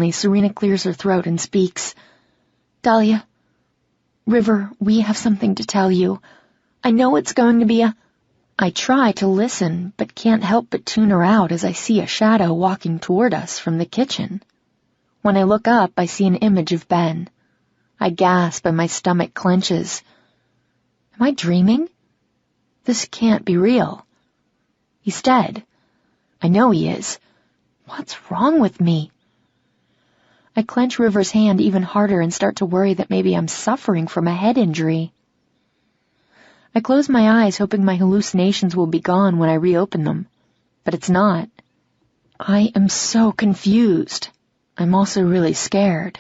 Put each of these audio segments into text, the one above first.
Suddenly, Serena clears her throat and speaks. "Dahlia, River, we have something to tell you. I know it's going to be a—" I try to listen, but can't help but tune her out as I see a shadow walking toward us from the kitchen. When I look up, I see an image of Ben. I gasp and my stomach clenches. Am I dreaming? This can't be real. He's dead. I know he is. What's wrong with me? I clench River's hand even harder and start to worry that maybe I'm suffering from a head injury. I close my eyes, hoping my hallucinations will be gone when I reopen them, but it's not. I am so confused. I'm also really scared.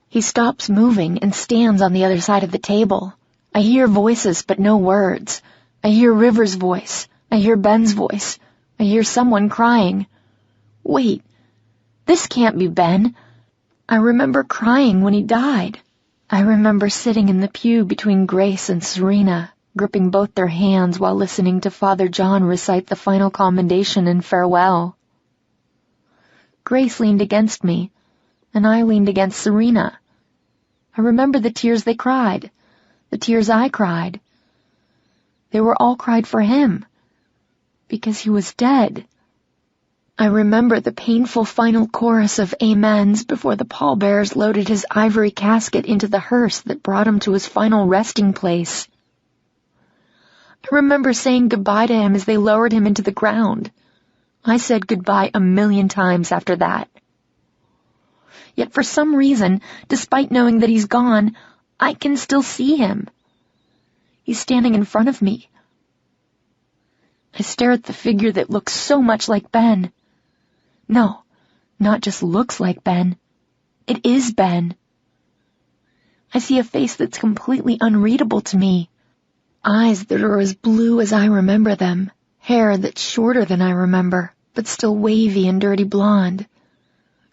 He stops moving and stands on the other side of the table. I hear voices, but no words. I hear River's voice. I hear Ben's voice. I hear someone crying. Wait, this can't be Ben. I remember crying when he died. I remember sitting in the pew between Grace and Serena, gripping both their hands while listening to Father John recite the final commendation and farewell. Grace leaned against me, and I leaned against Serena. I remember the tears they cried, the tears I cried. They were all cried for him, because he was dead. I remember the painful final chorus of amens before the pallbearers loaded his ivory casket into the hearse that brought him to his final resting place. I remember saying goodbye to him as they lowered him into the ground. I said goodbye 1,000,000 times after that. Yet for some reason, despite knowing that he's gone, I can still see him. He's standing in front of me. I stare at the figure that looks so much like Ben. No, not just looks like Ben. It is Ben. I see a face that's completely unreadable to me. Eyes that are as blue as I remember them. Hair that's shorter than I remember, but still wavy and dirty blonde.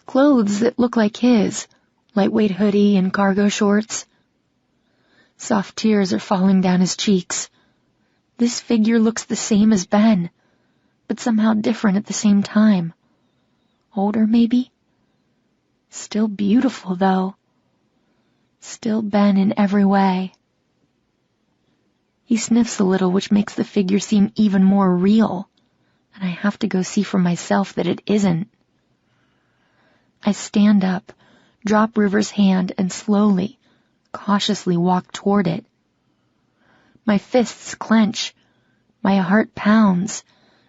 Clothes that look like his, lightweight hoodie and cargo shorts. Soft tears are falling down his cheeks. This figure looks the same as Ben, but somehow different at the same time. Older, maybe? Still beautiful, though. Still Ben in every way. He sniffs a little, which makes the figure seem even more real, and I have to go see for myself that it isn't. I stand up, drop River's hand, and slowly, cautiously walk toward it. My fists clench, my heart pounds,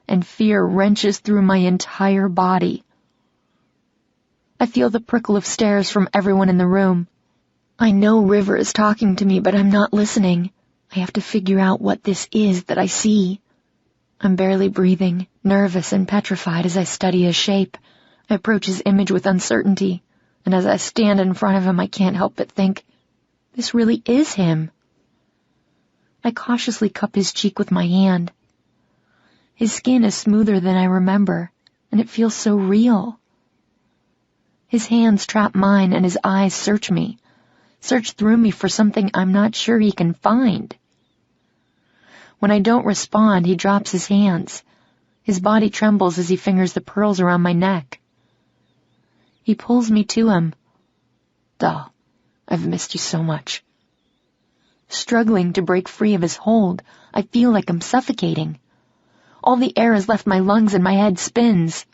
and fear wrenches through my entire body. I feel the prickle of stares from everyone in the room. I know River is talking to me, but I'm not listening. I have to figure out what this is that I see. I'm barely breathing, nervous and petrified as I study his shape. I approach his image with uncertainty, and as I stand in front of him, I can't help but think, this really is him. I cautiously cup his cheek with my hand. His skin is smoother than I remember, and it feels so real. His hands trap mine and his eyes search me, search through me for something I'm not sure he can find. When I don't respond, he drops his hands. His body trembles as he fingers the pearls around my neck. He pulls me to him. Doll, I've missed you so much. Struggling to break free of his hold, I feel like I'm suffocating. All the air has left my lungs and my head spins.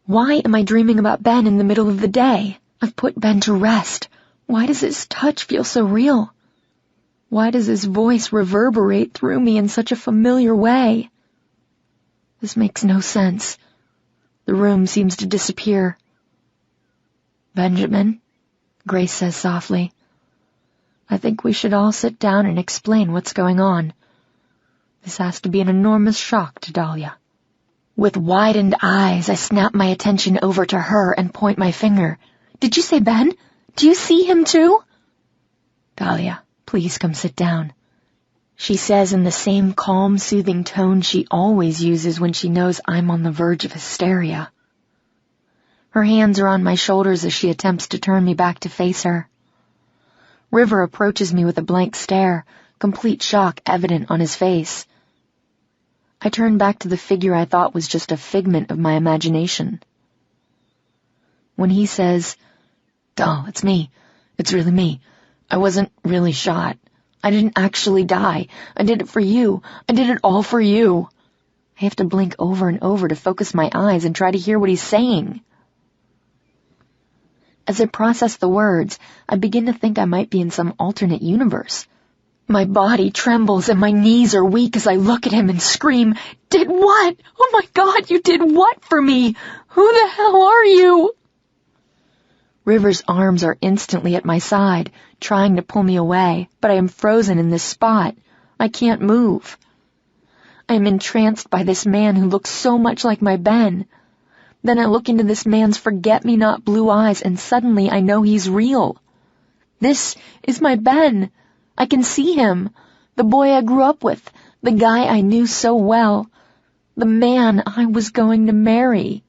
Why am I dreaming about Ben in the middle of the day? I've put Ben to rest. Why does his touch feel so real? Why does his voice reverberate through me in such a familiar way? This makes no sense. The room seems to disappear. Benjamin, Grace says softly, I think we should all sit down and explain what's going on. This has to be an enormous shock to Dahlia. With widened eyes, I snap my attention over to her and point my finger. Did you say Ben? Do you see him too? Dahlia, please come sit down, she says in the same calm, soothing tone she always uses when she knows I'm on the verge of hysteria. Her hands are on my shoulders as she attempts to turn me back to face her. River approaches me with a blank stare, complete shock evident on his face. I turn back to the figure I thought was just a figment of my imagination. when he says, "Doll, it's me. It's really me. I wasn't really shot. I didn't actually die. I did it for you. I did it all for you." I have to blink over and over to focus my eyes and try to hear what he's saying. As I process the words, I begin to think I might be in some alternate universe. My body trembles and my knees are weak as I look at him and scream, "Did what? Oh my God, you did what for me? Who the hell are you?" River's arms are instantly at my side, trying to pull me away, but I am frozen in this spot. I can't move. I am entranced by this man who looks so much like my Ben. Then I look into this man's forget-me-not blue eyes, and suddenly I know he's real. This is my Ben. I can see him, the boy I grew up with, the guy I knew so well, the man I was going to marry.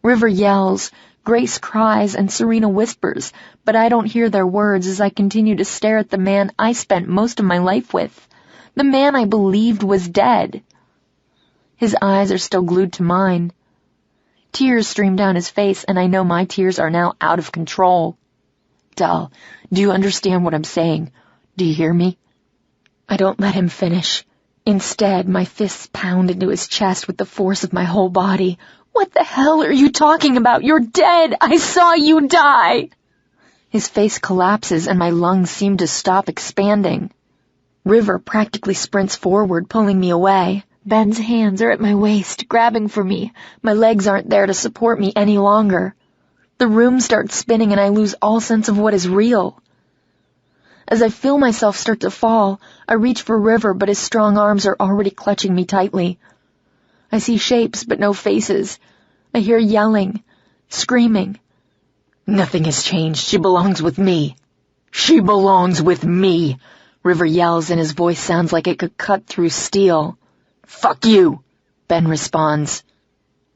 River yells, Grace cries, and Serena whispers, but I don't hear their words as I continue to stare at the man I spent most of my life with, the man I believed was dead. His eyes are still glued to mine. Tears stream down his face, and I know my tears are now out of control. "Doll, do you understand what I'm saying? Do you hear me?" I don't let him finish. Instead, my fists pound into his chest with the force of my whole body. "What the hell are you talking about? You're dead! I saw you die!" His face collapses and my lungs seem to stop expanding. River practically sprints forward, pulling me away. Ben's hands are at my waist, grabbing for me. My legs aren't there to support me any longer. The room starts spinning and I lose all sense of what is real. As I feel myself start to fall, I reach for River, but his strong arms are already clutching me tightly. I see shapes, but no faces. I hear yelling, screaming. "Nothing has changed. She belongs with me. She belongs with me," River yells, and his voice sounds like it could cut through steel. "Fuck you," Ben responds.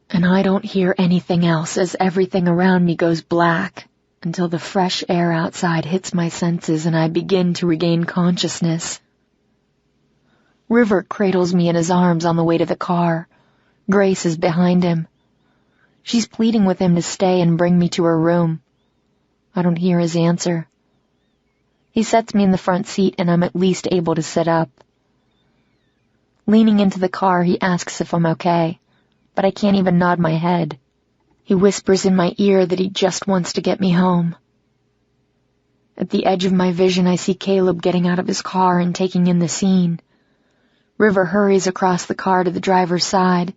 And I don't hear anything else as everything around me goes black until the fresh air outside hits my senses and I begin to regain consciousness. River cradles me in his arms on the way to the car. Grace is behind him. She's pleading with him to stay and bring me to her room. I don't hear his answer. He sets me in the front seat and I'm at least able to sit up. Leaning into the car, he asks if I'm okay, but I can't even nod my head. He whispers in my ear that he just wants to get me home. At the edge of my vision, I see Caleb getting out of his car and taking in the scene. River hurries across the car to the driver's side.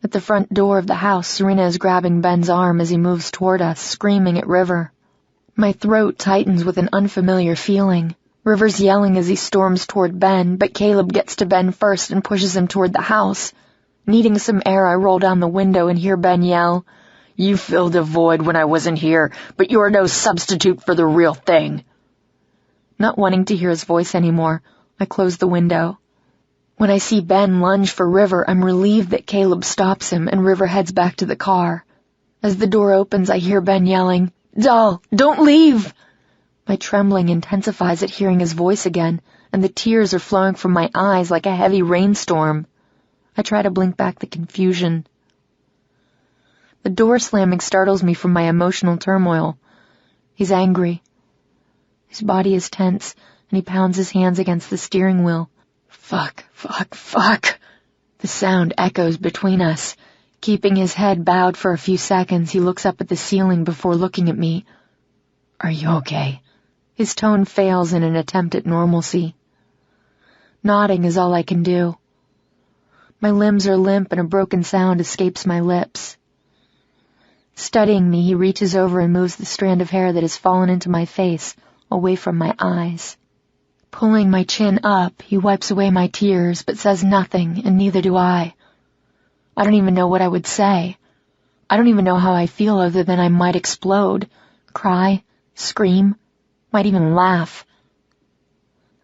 At the front door of the house, Serena is grabbing Ben's arm as he moves toward us, screaming at River. My throat tightens with an unfamiliar feeling. River's yelling as he storms toward Ben, but Caleb gets to Ben first and pushes him toward the house. Needing some air, I roll down the window and hear Ben yell, "You filled a void when I wasn't here, but you're no substitute for the real thing." Not wanting to hear his voice anymore, I close the window. When I see Ben lunge for River, I'm relieved that Caleb stops him and River heads back to the car. As the door opens, I hear Ben yelling, "Doll, don't leave!" My trembling intensifies at hearing his voice again, and the tears are flowing from my eyes like a heavy rainstorm. I try to blink back the confusion. The door slamming startles me from my emotional turmoil. He's angry. His body is tense, and he pounds his hands against the steering wheel. "Fuck, fuck, fuck." The sound echoes between us. Keeping his head bowed for a few seconds, he looks up at the ceiling before looking at me. "Are you okay?" His tone fails in an attempt at normalcy. Nodding is all I can do. My limbs are limp and a broken sound escapes my lips. Studying me, he reaches over and moves the strand of hair that has fallen into my face away from my eyes. Pulling my chin up, he wipes away my tears, but says nothing, and neither do I. I don't even know what I would say. I don't even know how I feel other than I might explode, cry, scream, might even laugh.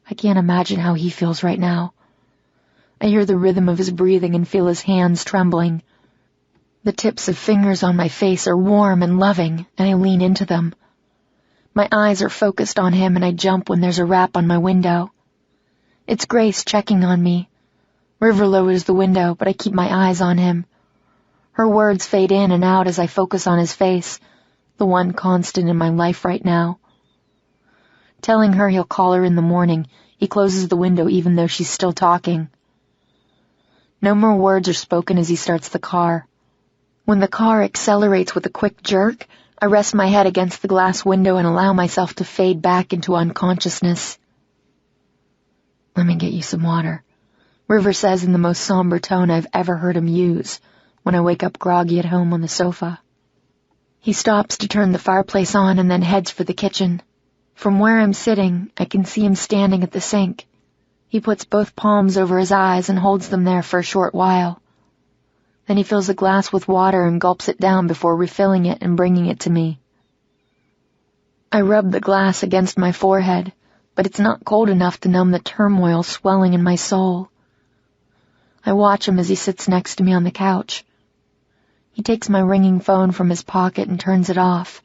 I can't imagine how he feels right now. I hear the rhythm of his breathing and feel his hands trembling. The tips of fingers on my face are warm and loving, and I lean into them. My eyes are focused on him, and I jump when there's a rap on my window. It's Grace checking on me. River lowers the window, but I keep my eyes on him. Her words fade in and out as I focus on his face, the one constant in my life right now. Telling her he'll call her in the morning, he closes the window even though she's still talking. No more words are spoken as he starts the car. When the car accelerates with a quick jerk, I rest my head against the glass window and allow myself to fade back into unconsciousness. "Let me get you some water," River says in the most somber tone I've ever heard him use when I wake up groggy at home on the sofa. He stops to turn the fireplace on and then heads for the kitchen. From where I'm sitting, I can see him standing at the sink. He puts both palms over his eyes and holds them there for a short while. Then he fills a glass with water and gulps it down before refilling it and bringing it to me. I rub the glass against my forehead, but it's not cold enough to numb the turmoil swelling in my soul. I watch him as he sits next to me on the couch. He takes my ringing phone from his pocket and turns it off.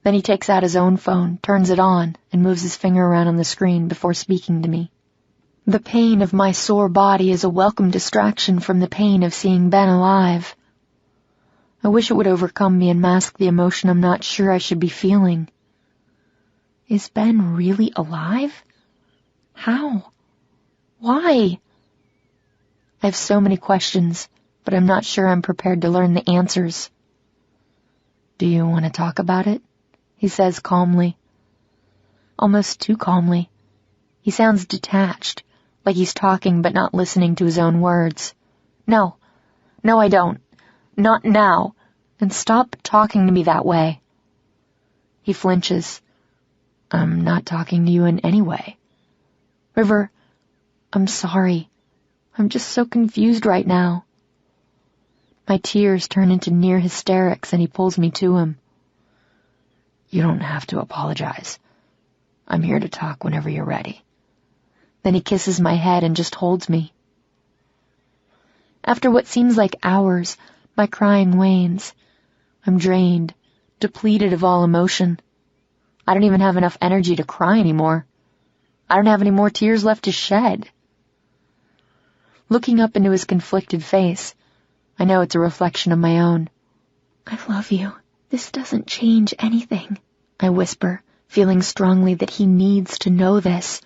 Then he takes out his own phone, turns it on, and moves his finger around on the screen before speaking to me. The pain of my sore body is a welcome distraction from the pain of seeing Ben alive. I wish it would overcome me and mask the emotion I'm not sure I should be feeling. Is Ben really alive? How? Why? I have so many questions, but I'm not sure I'm prepared to learn the answers. "Do you want to talk about it?" he says calmly. Almost too calmly. He sounds detached, like he's talking but not listening to his own words. No, I don't. Not now. And stop talking to me that way." He flinches. "I'm not talking to you in any way." "River, I'm sorry. I'm just so confused right now." My tears turn into near hysterics and he pulls me to him. "You don't have to apologize. I'm here to talk whenever you're ready." Then he kisses my head and just holds me. After what seems like hours, my crying wanes. I'm drained, depleted of all emotion. I don't even have enough energy to cry anymore. I don't have any more tears left to shed. Looking up into his conflicted face, I know it's a reflection of my own. "I love you. This doesn't change anything," I whisper, feeling strongly that he needs to know this.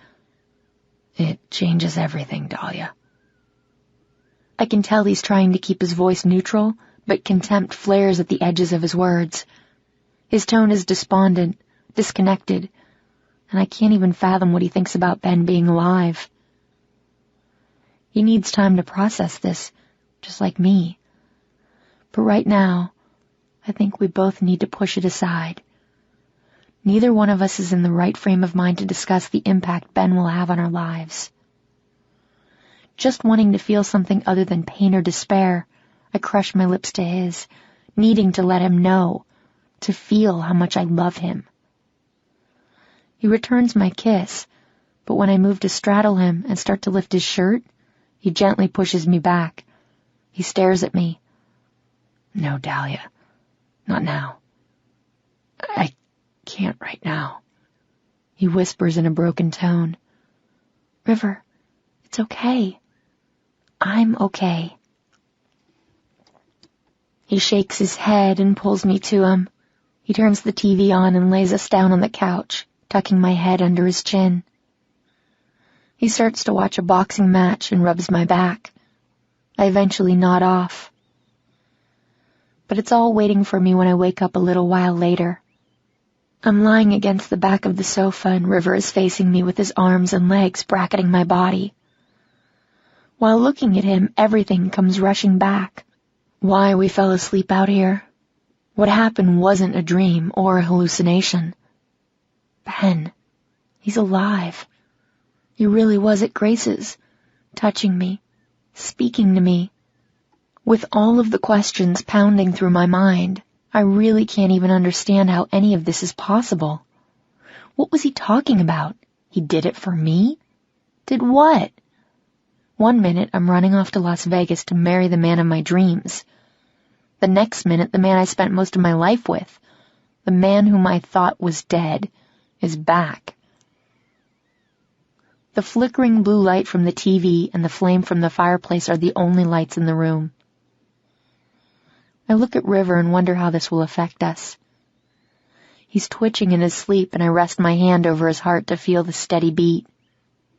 "It changes everything, Dahlia." I can tell he's trying to keep his voice neutral, but contempt flares at the edges of his words. His tone is despondent, disconnected, and I can't even fathom what he thinks about Ben being alive. He needs time to process this, just like me. But right now, I think we both need to push it aside. Neither one of us is in the right frame of mind to discuss the impact Ben will have on our lives. Just wanting to feel something other than pain or despair, I crush my lips to his, needing to let him know, to feel how much I love him. He returns my kiss, but when I move to straddle him and start to lift his shirt, he gently pushes me back. He stares at me. "No, Dahlia. Not now. I can't right now." He whispers in a broken tone. "River, it's okay. I'm okay." He shakes his head and pulls me to him. He turns the TV on and lays us down on the couch, tucking my head under his chin. He starts to watch a boxing match and rubs my back. I eventually nod off. But it's all waiting for me when I wake up a little while later. I'm lying against the back of the sofa and River is facing me with his arms and legs bracketing my body. While looking at him, everything comes rushing back. Why we fell asleep out here. What happened wasn't a dream or a hallucination. Ben, he's alive. He really was at Grace's, touching me, speaking to me. With all of the questions pounding through my mind, I really can't even understand how any of this is possible. What was he talking about? He did it for me? Did what? One minute I'm running off to Las Vegas to marry the man of my dreams. The next minute the man I spent most of my life with, the man whom I thought was dead, is back. The flickering blue light from the TV and the flame from the fireplace are the only lights in the room. I look at River and wonder how this will affect us. He's twitching in his sleep, and I rest my hand over his heart to feel the steady beat.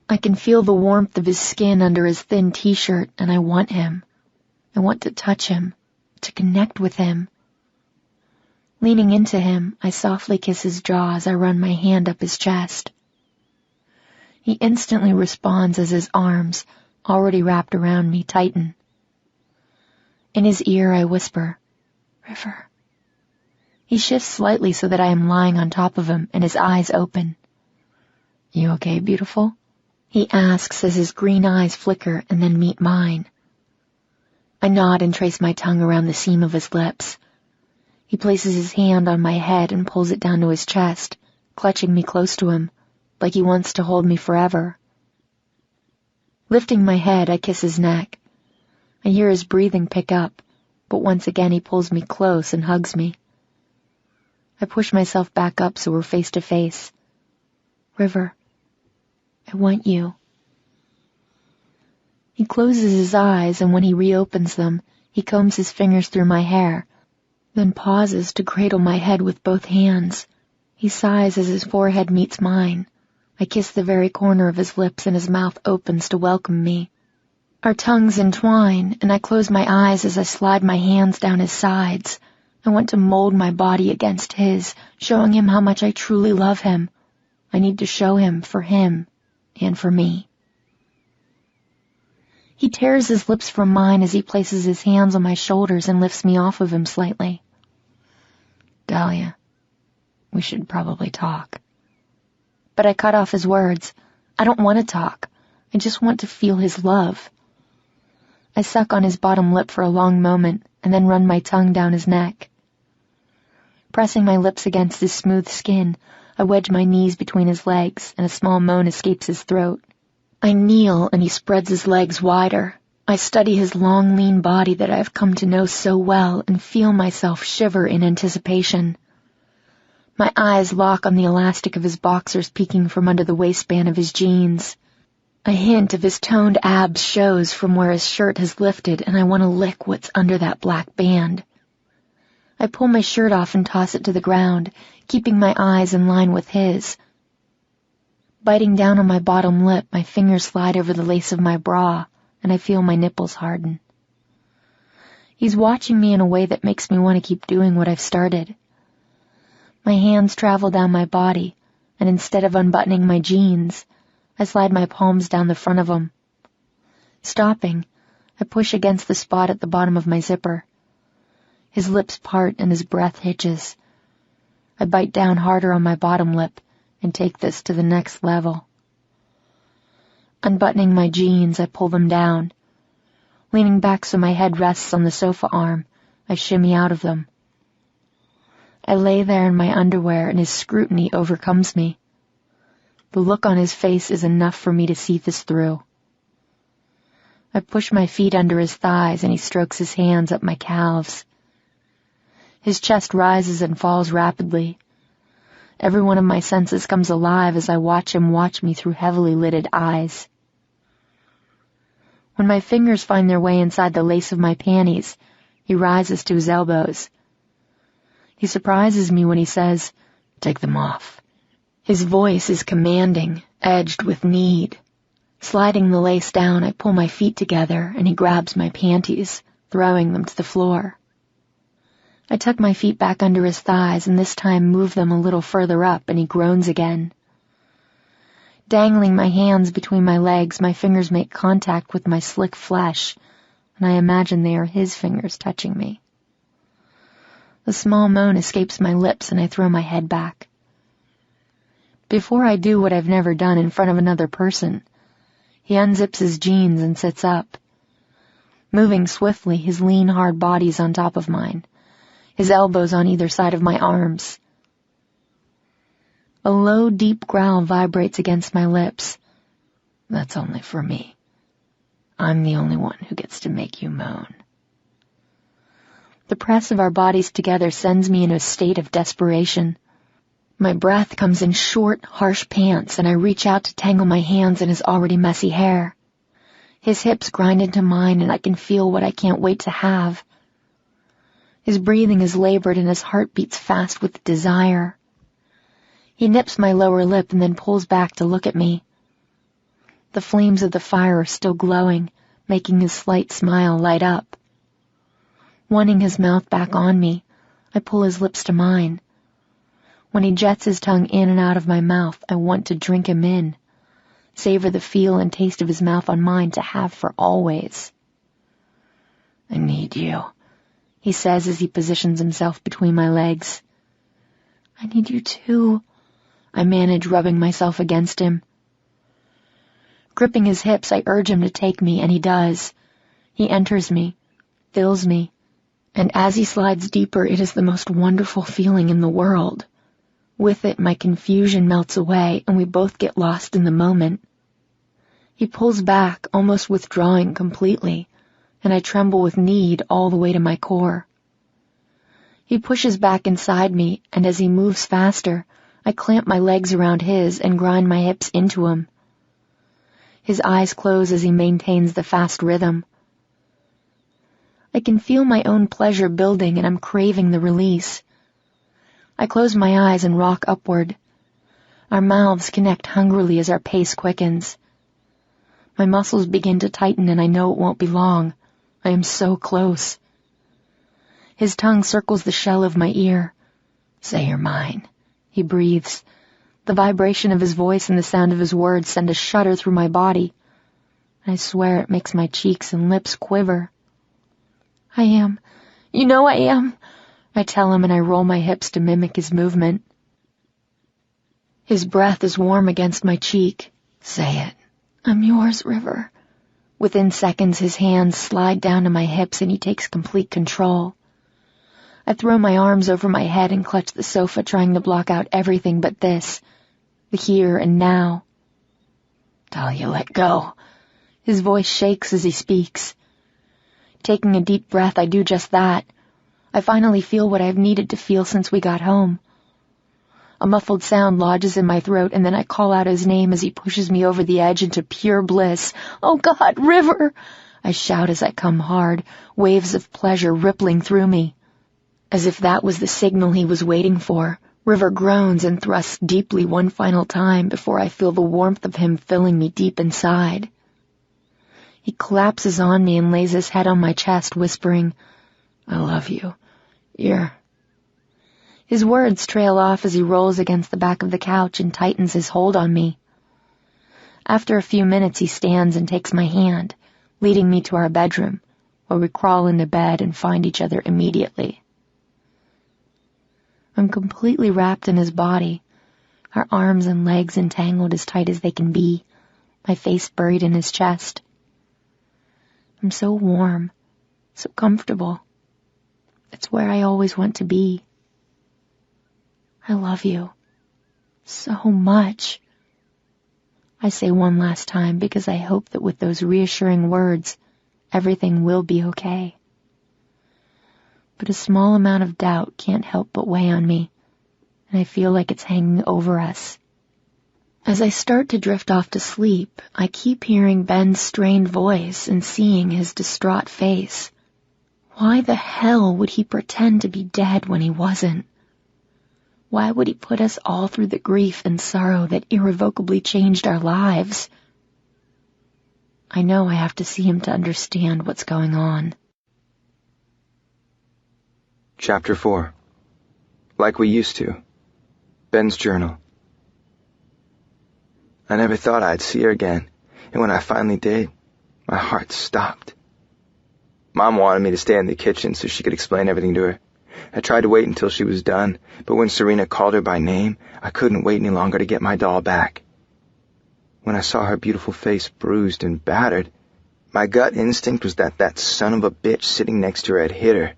I can feel the warmth of his skin under his thin t-shirt, and I want him. I want to touch him, to connect with him. Leaning into him, I softly kiss his jaw as I run my hand up his chest. He instantly responds as his arms, already wrapped around me, tighten. In his ear, I whisper, "River." He shifts slightly so that I am lying on top of him, and his eyes open. "You okay, beautiful?" he asks as his green eyes flicker and then meet mine. I nod and trace my tongue around the seam of his lips. He places his hand on my head and pulls it down to his chest, clutching me close to him, like he wants to hold me forever. Lifting my head, I kiss his neck. I hear his breathing pick up, but once again he pulls me close and hugs me. I push myself back up so we're face to face. "River, I want you." He closes his eyes, and when he reopens them, he combs his fingers through my hair, then pauses to cradle my head with both hands. He sighs as his forehead meets mine. I kiss the very corner of his lips, and his mouth opens to welcome me. Our tongues entwine, and I close my eyes as I slide my hands down his sides. I want to mold my body against his, showing him how much I truly love him. I need to show him and for me. He tears his lips from mine as he places his hands on my shoulders and lifts me off of him slightly. "Dahlia, we should probably talk." But I cut off his words. I don't want to talk. I just want to feel his love. I suck on his bottom lip for a long moment and then run my tongue down his neck. Pressing my lips against his smooth skin, I wedge my knees between his legs, and a small moan escapes his throat. I kneel, and he spreads his legs wider. I study his long, lean body that I have come to know so well and feel myself shiver in anticipation. My eyes lock on the elastic of his boxers peeking from under the waistband of his jeans. A hint of his toned abs shows from where his shirt has lifted, and I want to lick what's under that black band. I pull my shirt off and toss it to the ground, keeping my eyes in line with his. Biting down on my bottom lip, my fingers slide over the lace of my bra, and I feel my nipples harden. He's watching me in a way that makes me want to keep doing what I've started. My hands travel down my body, and instead of unbuttoning my jeans, I slide my palms down the front of them. Stopping, I push against the spot at the bottom of my zipper. His lips part and his breath hitches. I bite down harder on my bottom lip and take this to the next level. Unbuttoning my jeans, I pull them down. Leaning back so my head rests on the sofa arm, I shimmy out of them. I lay there in my underwear and his scrutiny overcomes me. The look on his face is enough for me to see this through. I push my feet under his thighs and he strokes his hands up my calves. His chest rises and falls rapidly. Every one of my senses comes alive as I watch him watch me through heavily lidded eyes. When my fingers find their way inside the lace of my panties, he rises to his elbows. He surprises me when he says, "Take them off." His voice is commanding, edged with need. Sliding the lace down, I pull my feet together and he grabs my panties, throwing them to the floor. I tuck my feet back under his thighs and this time move them a little further up and he groans again. Dangling my hands between my legs, my fingers make contact with my slick flesh, and I imagine they are his fingers touching me. A small moan escapes my lips and I throw my head back. Before I do what I've never done in front of another person, he unzips his jeans and sits up. Moving swiftly, his lean, hard body is on top of mine, his elbows on either side of my arms. A low, deep growl vibrates against my lips. "That's only for me. I'm the only one who gets to make you moan." The press of our bodies together sends me in a state of desperation. My breath comes in short, harsh pants, and I reach out to tangle my hands in his already messy hair. His hips grind into mine, and I can feel what I can't wait to have. His breathing is labored and his heart beats fast with desire. He nips my lower lip and then pulls back to look at me. The flames of the fire are still glowing, making his slight smile light up. Wanting his mouth back on me, I pull his lips to mine. When he jets his tongue in and out of my mouth, I want to drink him in, savor the feel and taste of his mouth on mine to have for always. I need you, he says as he positions himself between my legs. I need you too, I manage, rubbing myself against him. Gripping his hips, I urge him to take me, and he does. He enters me, fills me, and as he slides deeper, it is the most wonderful feeling in the world. With it, my confusion melts away, and we both get lost in the moment. He pulls back, almost withdrawing completely, and I tremble with need all the way to my core. He pushes back inside me, and as he moves faster, I clamp my legs around his and grind my hips into him. His eyes close as he maintains the fast rhythm. I can feel my own pleasure building, and I'm craving the release. I close my eyes and rock upward. Our mouths connect hungrily as our pace quickens. My muscles begin to tighten, and I know it won't be long. I am so close. His tongue circles the shell of my ear. Say you're mine, he breathes. The vibration of his voice and the sound of his words send a shudder through my body. I swear it makes my cheeks and lips quiver. I am. You know I am, I tell him, and I roll my hips to mimic his movement. His breath is warm against my cheek. Say it. I'm yours, River. Within seconds, his hands slide down to my hips and he takes complete control. I throw my arms over my head and clutch the sofa, trying to block out everything but this, the here and now. Talia, let go. His voice shakes as he speaks. Taking a deep breath, I do just that. I finally feel what I've needed to feel since we got home. A muffled sound lodges in my throat, and then I call out his name as he pushes me over the edge into pure bliss. Oh God, River! I shout as I come hard, waves of pleasure rippling through me. As if that was the signal he was waiting for, River groans and thrusts deeply one final time before I feel the warmth of him filling me deep inside. He collapses on me and lays his head on my chest, whispering, I love you. His words trail off as he rolls against the back of the couch and tightens his hold on me. After a few minutes, he stands and takes my hand, leading me to our bedroom, where we crawl into bed and find each other immediately. I'm completely wrapped in his body, our arms and legs entangled as tight as they can be, my face buried in his chest. I'm so warm, so comfortable. It's where I always want to be. I love you so much. I say one last time because I hope that with those reassuring words, everything will be okay. But a small amount of doubt can't help but weigh on me, and I feel like it's hanging over us. As I start to drift off to sleep, I keep hearing Ben's strained voice and seeing his distraught face. Why the hell would he pretend to be dead when he wasn't? Why would he put us all through the grief and sorrow that irrevocably changed our lives? I know I have to see him to understand what's going on. Chapter 4. Like we used to. Ben's journal. I never thought I'd see her again, and when I finally did, my heart stopped. Mom wanted me to stay in the kitchen so she could explain everything to her. I tried to wait until she was done, but when Serena called her by name, I couldn't wait any longer to get my doll back. When I saw her beautiful face bruised and battered, my gut instinct was that that son of a bitch sitting next to her had hit her.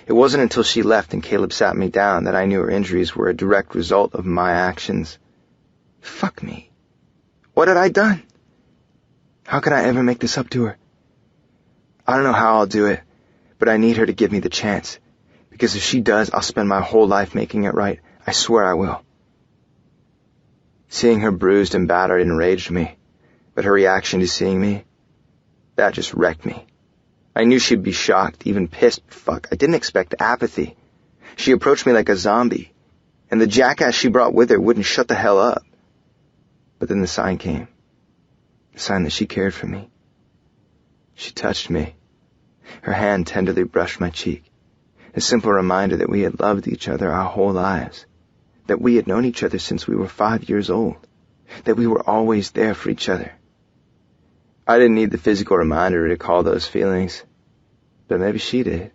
It wasn't until she left and Caleb sat me down that I knew her injuries were a direct result of my actions. Fuck me. What had I done? How could I ever make this up to her? I don't know how I'll do it, but I need her to give me the chance. Because if she does, I'll spend my whole life making it right. I swear I will. Seeing her bruised and battered enraged me, but her reaction to seeing me, that just wrecked me. I knew she'd be shocked, even pissed. Fuck, I didn't expect apathy. She approached me like a zombie, and the jackass she brought with her wouldn't shut the hell up. But then the sign came. The sign that she cared for me. She touched me. Her hand tenderly brushed my cheek. A simple reminder that we had loved each other our whole lives. That we had known each other since we were 5 years old. That we were always there for each other. I didn't need the physical reminder to recall those feelings, but maybe she did.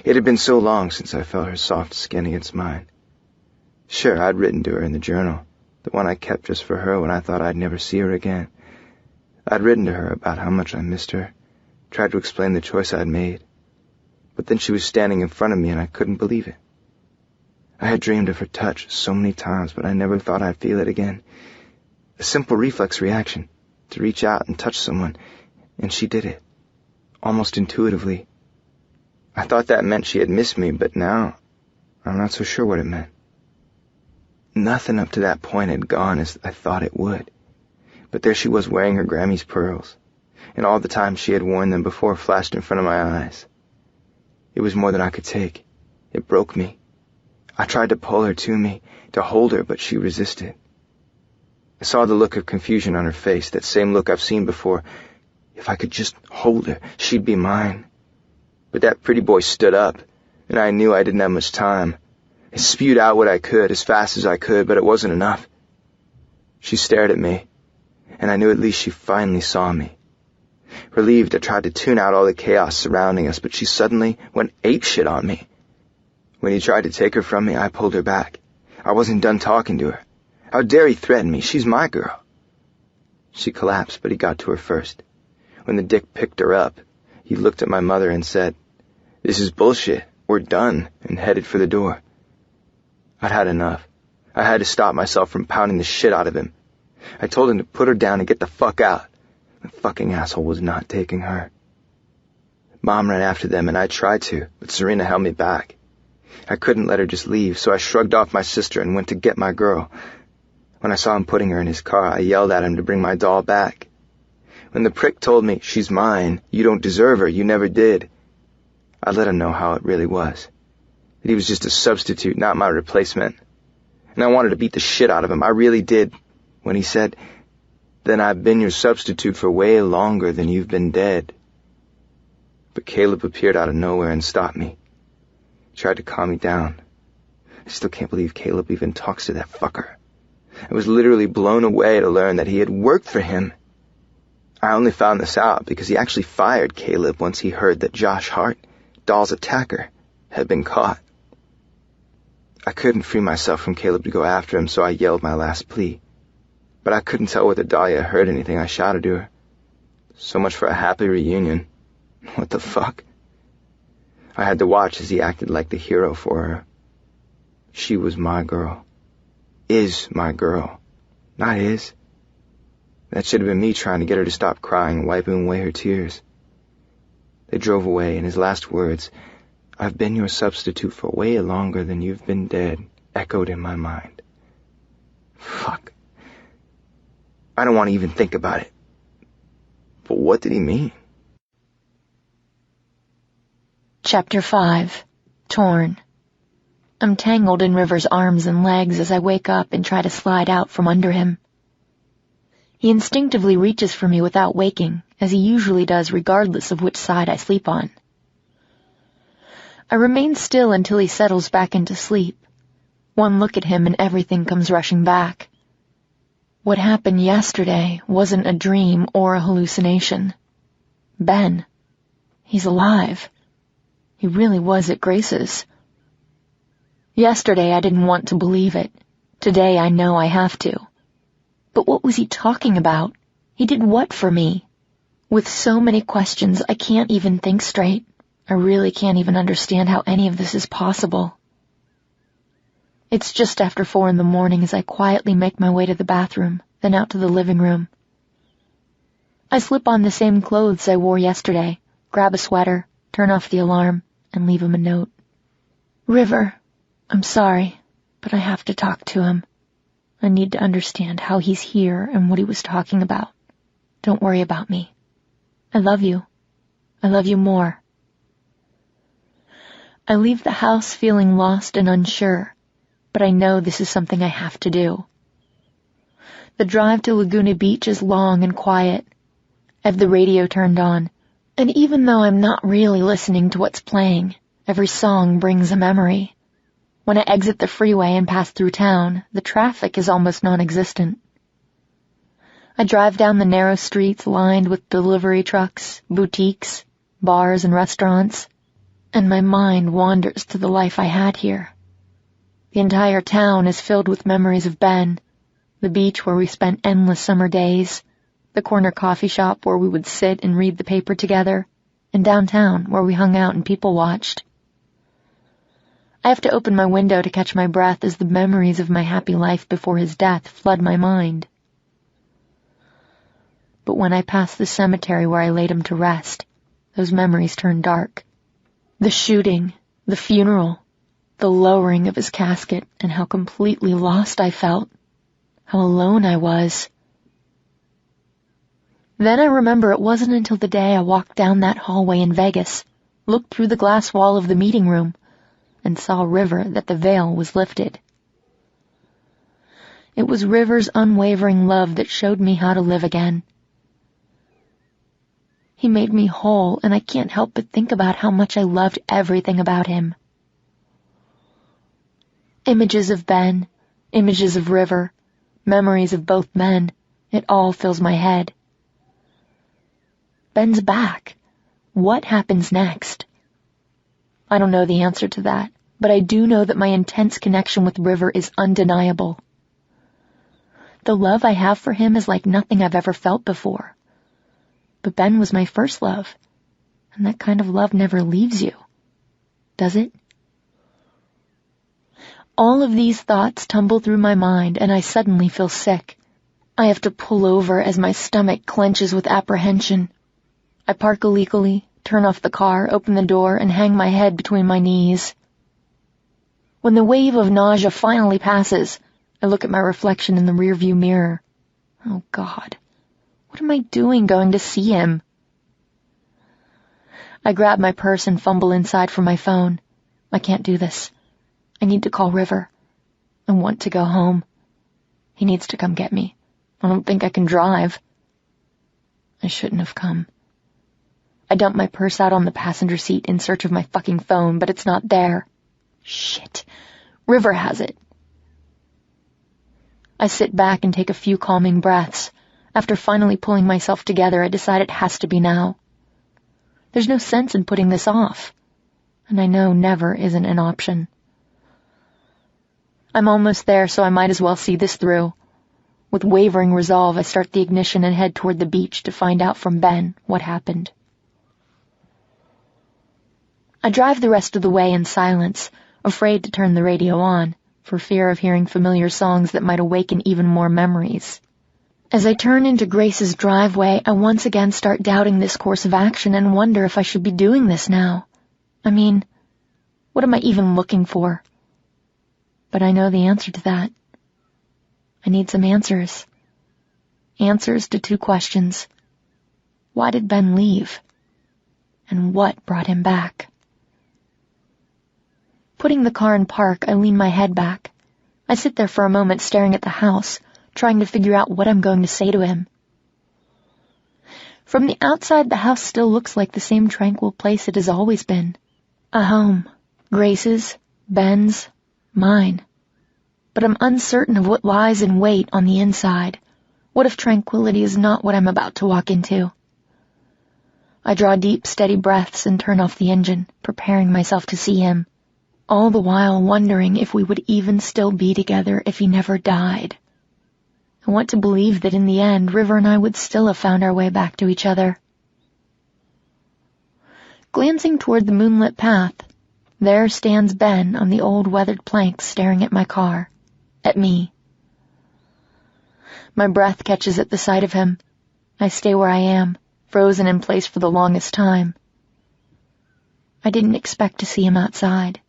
It had been so long since I felt her soft skin against mine. Sure, I'd written to her in the journal, the one I kept just for her when I thought I'd never see her again. I'd written to her about how much I missed her, tried to explain the choice I'd made, but then she was standing in front of me and I couldn't believe it. I had dreamed of her touch so many times, but I never thought I'd feel it again. A simple reflex reaction, to reach out and touch someone, and she did it, almost intuitively. I thought that meant she had missed me, but now I'm not so sure what it meant. Nothing up to that point had gone as I thought it would, but there she was wearing her Grammy's pearls, and all the time she had worn them before flashed in front of my eyes. It was more than I could take. It broke me. I tried to pull her to me, to hold her, but she resisted. I saw the look of confusion on her face, that same look I've seen before. If I could just hold her, she'd be mine. But that pretty boy stood up, and I knew I didn't have much time. I spewed out what I could, as fast as I could, but it wasn't enough. She stared at me, and I knew at least she finally saw me. Relieved, I tried to tune out all the chaos surrounding us, but she suddenly went apeshit on me. When he tried to take her from me, I pulled her back. I wasn't done talking to her. How dare he threaten me? She's my girl. She collapsed, but he got to her first. When the dick picked her up, he looked at my mother and said, "This is bullshit. We're done," and headed for the door. I'd had enough. I had to stop myself from pounding the shit out of him. I told him to put her down and get the fuck out. The fucking asshole was not taking her. Mom ran after them, and I tried to, but Serena held me back. I couldn't let her just leave, so I shrugged off my sister and went to get my girl. When I saw him putting her in his car, I yelled at him to bring my doll back. When the prick told me, "She's mine, you don't deserve her, you never did," I let him know how it really was. That he was just a substitute, not my replacement. And I wanted to beat the shit out of him, I really did, when he said, "Then I've been your substitute for way longer than you've been dead." But Caleb appeared out of nowhere and stopped me. He tried to calm me down. I still can't believe Caleb even talks to that fucker. I was literally blown away to learn that he had worked for him. I only found this out because he actually fired Caleb once he heard that Josh Hart, Doll's attacker, had been caught. I couldn't free myself from Caleb to go after him, so I yelled my last plea. But I couldn't tell whether Dahlia heard anything I shouted to her. So much for a happy reunion. What the fuck? I had to watch as he acted like the hero for her. She was my girl. Is my girl. Not his. That should have been me trying to get her to stop crying and wiping away her tears. They drove away, and his last words, "I've been your substitute for way longer than you've been dead," echoed in my mind. Fuck. I don't want to even think about it. But what did he mean? Chapter 5. Torn. I'm tangled in River's arms and legs as I wake up and try to slide out from under him. He instinctively reaches for me without waking, as he usually does regardless of which side I sleep on. I remain still until he settles back into sleep. One look at him and everything comes rushing back. What happened yesterday wasn't a dream or a hallucination. Ben. He's alive. He really was at Grace's. Yesterday I didn't want to believe it. Today I know I have to. But what was he talking about? He did what for me? With so many questions, I can't even think straight. I really can't even understand how any of this is possible. It's just after 4 a.m. as I quietly make my way to the bathroom, then out to the living room. I slip on the same clothes I wore yesterday, grab a sweater, turn off the alarm, and leave him a note. "River, I'm sorry, but I have to talk to him. I need to understand how he's here and what he was talking about. Don't worry about me. I love you. I love you more. I leave the house feeling lost and unsure, but I know this is something I have to do. The drive to Laguna Beach is long and quiet. I have the radio turned on, and even though I'm not really listening to what's playing, every song brings a memory. When I exit the freeway and pass through town, the traffic is almost non-existent. I drive down the narrow streets lined with delivery trucks, boutiques, bars, and restaurants, and my mind wanders to the life I had here. The entire town is filled with memories of Ben, the beach where we spent endless summer days, the corner coffee shop where we would sit and read the paper together, and downtown where we hung out and people watched. I have to open my window to catch my breath as the memories of my happy life before his death flood my mind. But when I pass the cemetery where I laid him to rest, those memories turn dark. The shooting, the funeral, the lowering of his casket, and how completely lost I felt, how alone I was. Then I remember it wasn't until the day I walked down that hallway in Vegas, looked through the glass wall of the meeting room, and saw River that the veil was lifted. It was River's unwavering love that showed me how to live again. He made me whole, and I can't help but think about how much I loved everything about him. Images of Ben, images of River, memories of both men, it all fills my head. Ben's back. What happens next? I don't know the answer to that, but I do know that my intense connection with River is undeniable. The love I have for him is like nothing I've ever felt before. But Ben was my first love, and that kind of love never leaves you, does it? All of these thoughts tumble through my mind, and I suddenly feel sick. I have to pull over as my stomach clenches with apprehension. I park illegally, turn off the car, open the door, and hang my head between my knees. When the wave of nausea finally passes, I look at my reflection in the rearview mirror. Oh, God. What am I doing going to see him? I grab my purse and fumble inside for my phone. I can't do this. I need to call River. I want to go home. He needs to come get me. I don't think I can drive. I shouldn't have come. I dump my purse out on the passenger seat in search of my fucking phone, but it's not there. Shit. River has it. I sit back and take a few calming breaths. After finally pulling myself together, I decide it has to be now. There's no sense in putting this off, and I know never isn't an option. I'm almost there, so I might as well see this through. With wavering resolve, I start the ignition and head toward the beach to find out from Ben what happened. I drive the rest of the way in silence, afraid to turn the radio on, for fear of hearing familiar songs that might awaken even more memories. As I turn into Grace's driveway, I once again start doubting this course of action and wonder if I should be doing this now. I mean, what am I even looking for? But I know the answer to that. I need some answers. Answers to two questions. Why did Ben leave? And what brought him back? Putting the car in park, I lean my head back. I sit there for a moment staring at the house, trying to figure out what I'm going to say to him. From the outside, the house still looks like the same tranquil place it has always been. A home. Grace's, Ben's, mine. But I'm uncertain of what lies in wait on the inside. What if tranquility is not what I'm about to walk into? I draw deep, steady breaths and turn off the engine, preparing myself to see him, all the while wondering if we would even still be together if he never died. I want to believe that in the end, River and I would still have found our way back to each other. Glancing toward the moonlit path, there stands Ben on the old weathered planks staring at my car, at me. My breath catches at the sight of him. I stay where I am, frozen in place for the longest time. I didn't expect to see him outside.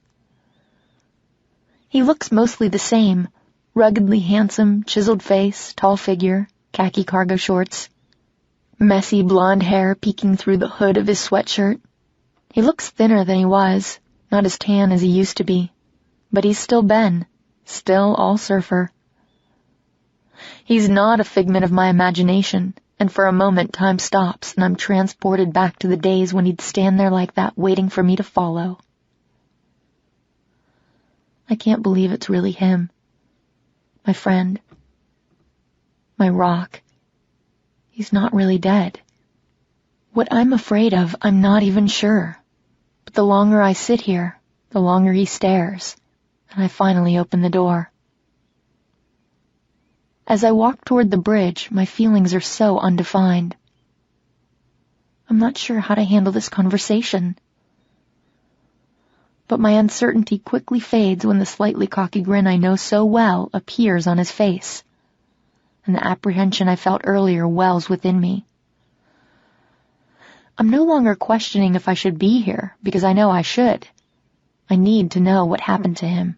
He looks mostly the same, ruggedly handsome, chiseled face, tall figure, khaki cargo shorts. Messy blonde hair peeking through the hood of his sweatshirt. He looks thinner than he was, not as tan as he used to be. But he's still Ben, still all surfer. He's not a figment of my imagination, and for a moment time stops and I'm transported back to the days when he'd stand there like that waiting for me to follow. I can't believe it's really him. My friend. My rock. He's not really dead. What I'm afraid of, I'm not even sure. But the longer I sit here, the longer he stares, and I finally open the door. As I walk toward the bridge, my feelings are so undefined. I'm not sure how to handle this conversation. But my uncertainty quickly fades when the slightly cocky grin I know so well appears on his face, and the apprehension I felt earlier wells within me. I'm no longer questioning if I should be here, because I know I should. I need to know what happened to him.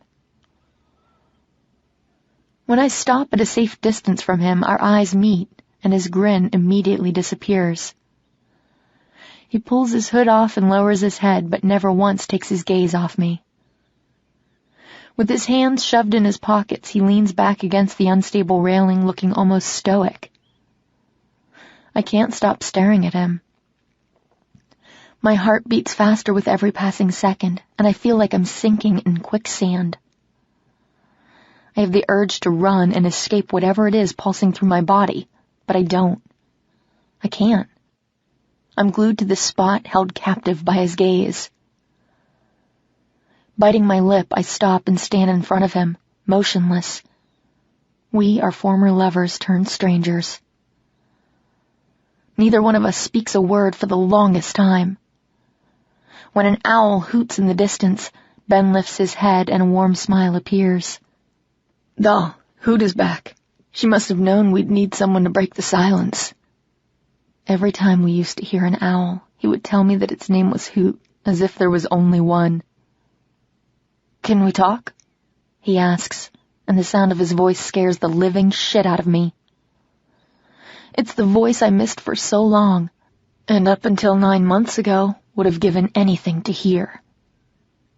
When I stop at a safe distance from him, our eyes meet, and his grin immediately disappears. He pulls his hood off and lowers his head, but never once takes his gaze off me. With his hands shoved in his pockets, he leans back against the unstable railing, looking almost stoic. I can't stop staring at him. My heart beats faster with every passing second, and I feel like I'm sinking in quicksand. I have the urge to run and escape whatever it is pulsing through my body, but I don't. I can't. I'm glued to this spot, held captive by his gaze. Biting my lip, I stop and stand in front of him, motionless. We are former lovers turned strangers. Neither one of us speaks a word for the longest time. When an owl hoots in the distance, Ben lifts his head and a warm smile appears. "The Hoot is back. She must have known we'd need someone to break the silence." Every time we used to hear an owl, he would tell me that its name was Hoot, as if there was only one. "Can we talk?" he asks, and the sound of his voice scares the living shit out of me. It's the voice I missed for so long, and up until 9 months ago would have given anything to hear.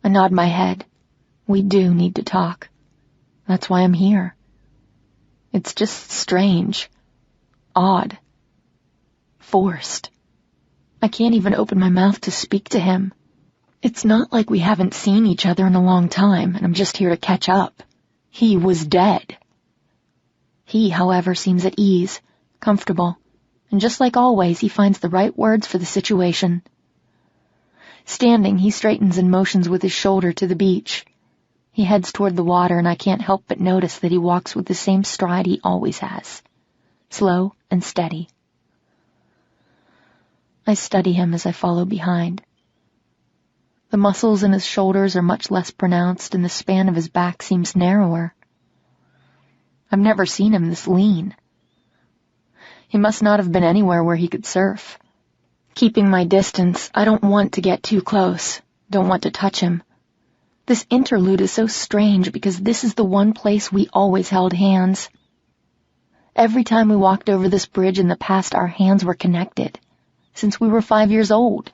I nod my head. We do need to talk. That's why I'm here. It's just strange. Odd. Forced. I can't even open my mouth to speak to him. It's not like we haven't seen each other in a long time, and I'm just here to catch up. He was dead. He, however, seems at ease, comfortable, and just like always, he finds the right words for the situation. Standing, he straightens and motions with his shoulder to the beach. He heads toward the water, and I can't help but notice that he walks with the same stride he always has, slow and steady. I study him as I follow behind. The muscles in his shoulders are much less pronounced, and the span of his back seems narrower. I've never seen him this lean. He must not have been anywhere where he could surf. Keeping my distance, I don't want to get too close, don't want to touch him. This interlude is so strange because this is the one place we always held hands. Every time we walked over this bridge in the past, our hands were connected, since we were 5 years old.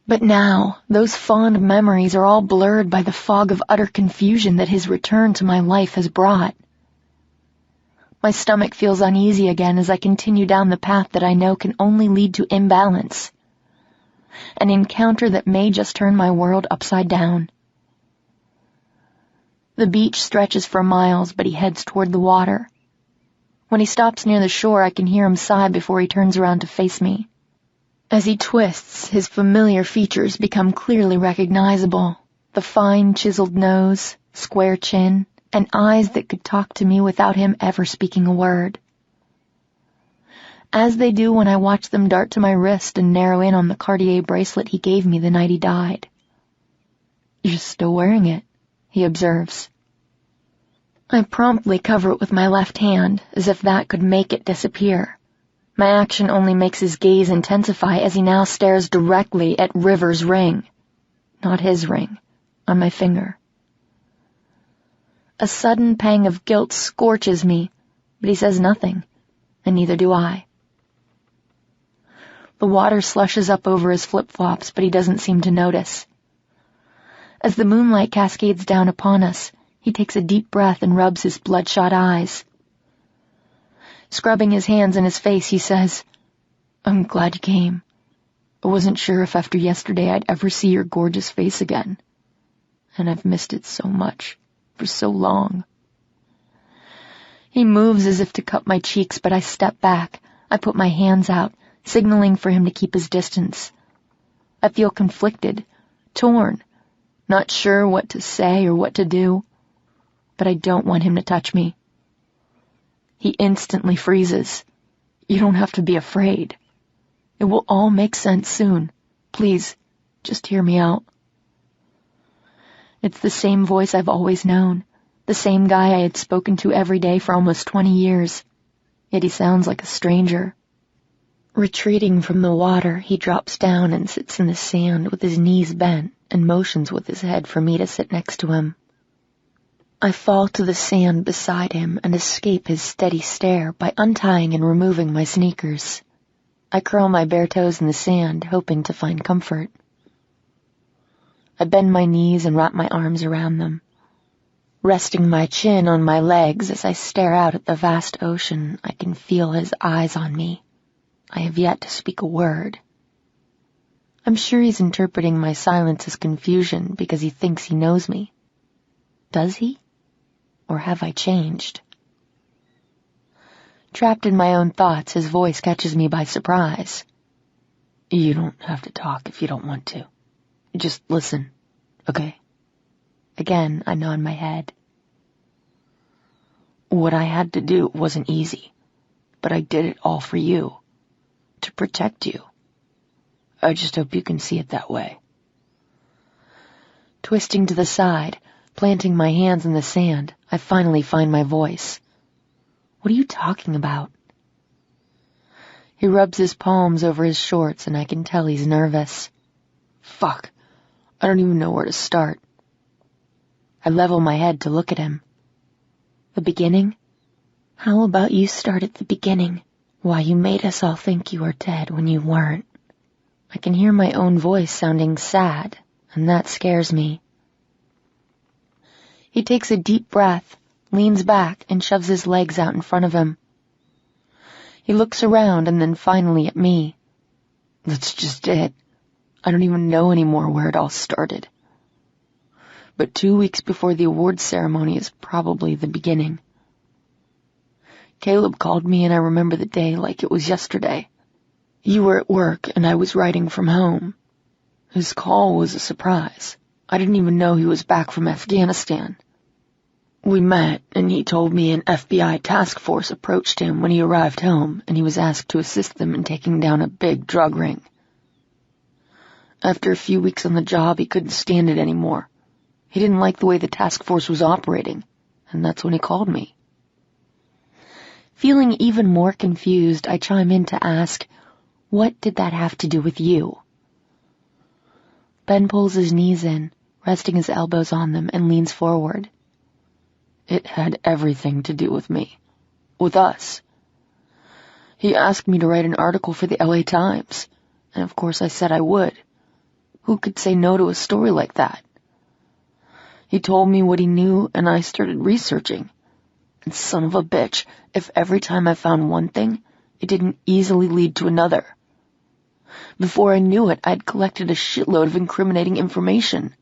But now, those fond memories are all blurred by the fog of utter confusion that his return to my life has brought. My stomach feels uneasy again as I continue down the path that I know can only lead to imbalance. An encounter that may just turn my world upside down. The beach stretches for miles, but he heads toward the water. When he stops near the shore, I can hear him sigh before he turns around to face me. As he twists, his familiar features become clearly recognizable. The fine, chiseled nose, square chin, and eyes that could talk to me without him ever speaking a word. As they do when I watch them dart to my wrist and narrow in on the Cartier bracelet he gave me the night he died. "You're still wearing it," he observes. I promptly cover it with my left hand, as if that could make it disappear. My action only makes his gaze intensify as he now stares directly at River's ring. Not his ring, on my finger. A sudden pang of guilt scorches me, but he says nothing, and neither do I. The water slushes up over his flip-flops, but he doesn't seem to notice. As the moonlight cascades down upon us, he takes a deep breath and rubs his bloodshot eyes. Scrubbing his hands and his face, he says, "I'm glad you came. I wasn't sure if after yesterday I'd ever see your gorgeous face again. And I've missed it so much, for so long." He moves as if to cup my cheeks, but I step back. I put my hands out, signaling for him to keep his distance. I feel conflicted, torn, not sure what to say or what to do, but I don't want him to touch me. He instantly freezes. "You don't have to be afraid. It will all make sense soon. Please, just hear me out." It's the same voice I've always known, the same guy I had spoken to every day for almost 20 years, yet he sounds like a stranger. Retreating from the water, he drops down and sits in the sand with his knees bent and motions with his head for me to sit next to him. I fall to the sand beside him and escape his steady stare by untying and removing my sneakers. I curl my bare toes in the sand, hoping to find comfort. I bend my knees and wrap my arms around them, resting my chin on my legs as I stare out at the vast ocean. I can feel his eyes on me. I have yet to speak a word. I'm sure he's interpreting my silence as confusion because he thinks he knows me. Does he? Or have I changed? Trapped in my own thoughts, his voice catches me by surprise. "You don't have to talk if you don't want to. Just listen, okay?" Again, I nod my head. "What I had to do wasn't easy, but I did it all for you. To protect you. I just hope you can see it that way." Twisting to the side, planting my hands in the sand, I finally find my voice. "What are you talking about?" He rubs his palms over his shorts and I can tell he's nervous. Fuck, I don't even know where to start. I level my head to look at him. "The beginning? How about you start at the beginning? Why you made us all think you were dead when you weren't." I can hear my own voice sounding sad, and that scares me. He takes a deep breath, leans back, and shoves his legs out in front of him. He looks around and then finally at me. "That's just it. I don't even know anymore where it all started. But 2 weeks before the awards ceremony is probably the beginning. Caleb called me and I remember the day like it was yesterday. You were at work and I was writing from home. His call was a surprise. I didn't even know he was back from Afghanistan. We met and he told me an FBI task force approached him when he arrived home and he was asked to assist them in taking down a big drug ring. After a few weeks on the job, he couldn't stand it anymore. He didn't like the way the task force was operating, and that's when he called me." Feeling even more confused, I chime in to ask, "What did that have to do with you?" Ben pulls his knees in, resting his elbows on them, and leans forward. "It had everything to do with me. With us. He asked me to write an article for the LA Times, and of course I said I would. Who could say no to a story like that? He told me what he knew, and I started researching. And son of a bitch, if every time I found one thing, it didn't easily lead to another. Before I knew it, I'd collected a shitload of incriminating information.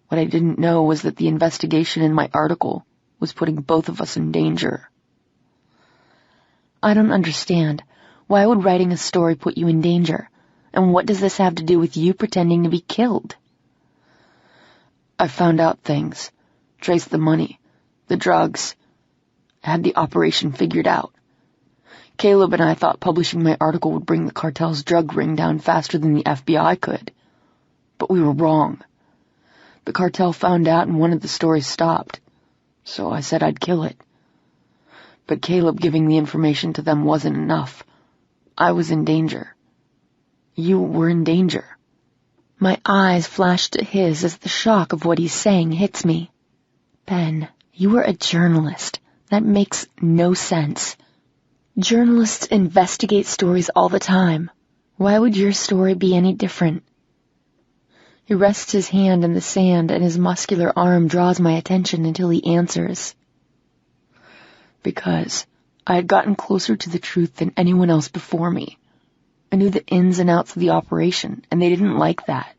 What I didn't know was that the investigation in my article was putting both of us in danger." "I don't understand. Why would writing a story put you in danger? And what does this have to do with you pretending to be killed?" "I found out things. Traced the money. The drugs. Had the operation figured out. Caleb and I thought publishing my article would bring the cartel's drug ring down faster than the FBI could. But we were wrong. The cartel found out and wanted the story stopped. So I said I'd kill it. But Caleb giving the information to them wasn't enough. I was in danger. You were in danger." My eyes flash to his as the shock of what he's saying hits me. "Ben, you were a journalist. That makes no sense. Journalists investigate stories all the time. Why would your story be any different? He rests his hand in the sand and his muscular arm draws my attention until he answers. Because I had gotten closer to the truth than anyone else before me. I knew the ins and outs of the operation, and they didn't like that.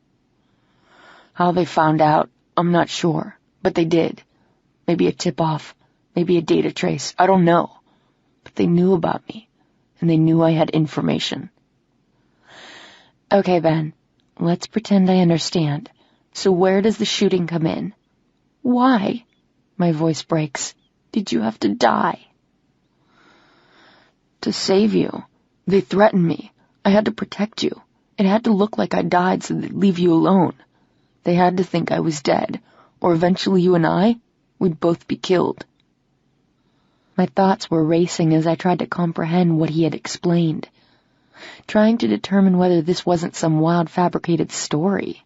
How they found out, I'm not sure, but they did. Maybe a tip-off, maybe a data trace, I don't know. But they knew about me, and they knew I had information. Okay, Ben, let's pretend I understand. So where does the shooting come in? Why? My voice breaks. Did you have to die? To save you. They threatened me. I had to protect you. It had to look like I died so they'd leave you alone. They had to think I was dead, or eventually you and I, we'd both be killed. My thoughts were racing as I tried to comprehend what he had explained, trying to determine whether this wasn't some wild fabricated story.